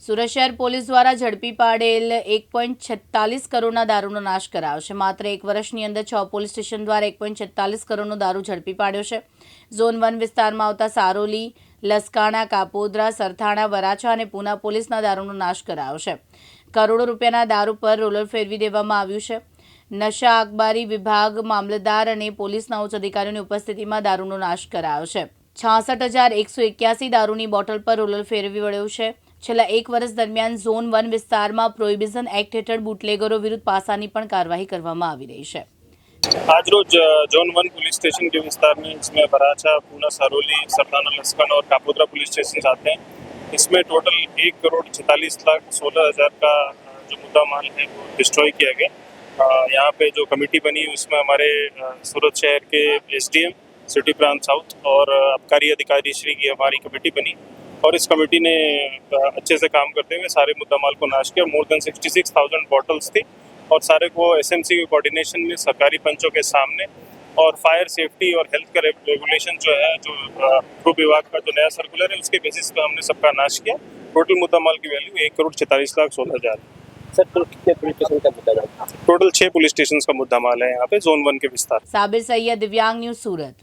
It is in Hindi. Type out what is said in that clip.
સુરત શહેર પોલીસ દ્વારા ઝડપી પાડેલ 1.46 કરોડના દારૂનો નાશ કરાયો છે। માત્ર એક વર્ષની અંદર 6 પોલીસ સ્ટેશન દ્વારા 1.46 કરોડનો દારૂ ઝડપી પાડ્યો છે। ઝોન 1 વિસ્તારમાં આવતા સારોલી, લસકાણા, કાપોદ્રા, સરથાણા, વરાછા અને પૂના પોલીસના દારૂનો નાશ કરાયો છે। કરોડો રૂપિયાના દારૂ પર રોલર ફેરવી દેવામાં આવ્યું છે। નશા અખબારી વિભાગ, મામલતદાર અને પોલીસના ઉચ્ચ અધિકારીઓની ઉપસ્થિતિમાં દારૂનો નાશ કરાયો છે। 66,181 દારૂની બોટલ પર રોલર ફેરવી વળ્યો છે। છેલ્લા એક વર્ષ દરમિયાન ઝોન 1 વિસ્તારમાં પ્રોહિબિશન એક્ટ હેઠળ બુટલેગરો વિરુદ્ધ પાસાની પણ કાર્યવાही કરવામાં આવી રહી છે। आज रोज जोन 1 पुलिस स्टेशन के विस्तार में इसमें वराछा, पूना, सारोली, सरथाना, लसकाना और कापोद्रा पुलिस स्टेशन आते हैं। इसमें टोटल 1,46,16,000 का जो मुद्दा माल है वो डिस्ट्रॉय किया गया। यहाँ पे जो कमेटी बनी उसमें हमारे सूरत शहर के एसडीएम, सिटी प्रांत साउथ और आबकारी अधिकारी श्री की हमारी कमेटी बनी और इस कमेटी ने अच्छे से काम करते हुए सारे मुद्दा माल को नाश किया। मोर देन 66,000 बॉटल्स थी और सारे को एसएमसी के कोऑर्डिनेशन में सरकारी पंचों के सामने और फायर सेफ्टी और हेल्थ का रेगुलेशन जो है, जो गृह विभाग का जो नया सर्कुलर है उसके बेसिस पे हमने सबका नाश किया। टोटल मुद्दा माल की वैल्यू 1,46,16,000। सर कुल कितने पुलिस स्टेशन का मुद्दा माल? टोटल 6 पुलिस स्टेशन का मुद्दा माल है यहाँ पे जोन 1 के विस्तार। साबिर सैयद, दिव्यांग न्यूज़, सूरत।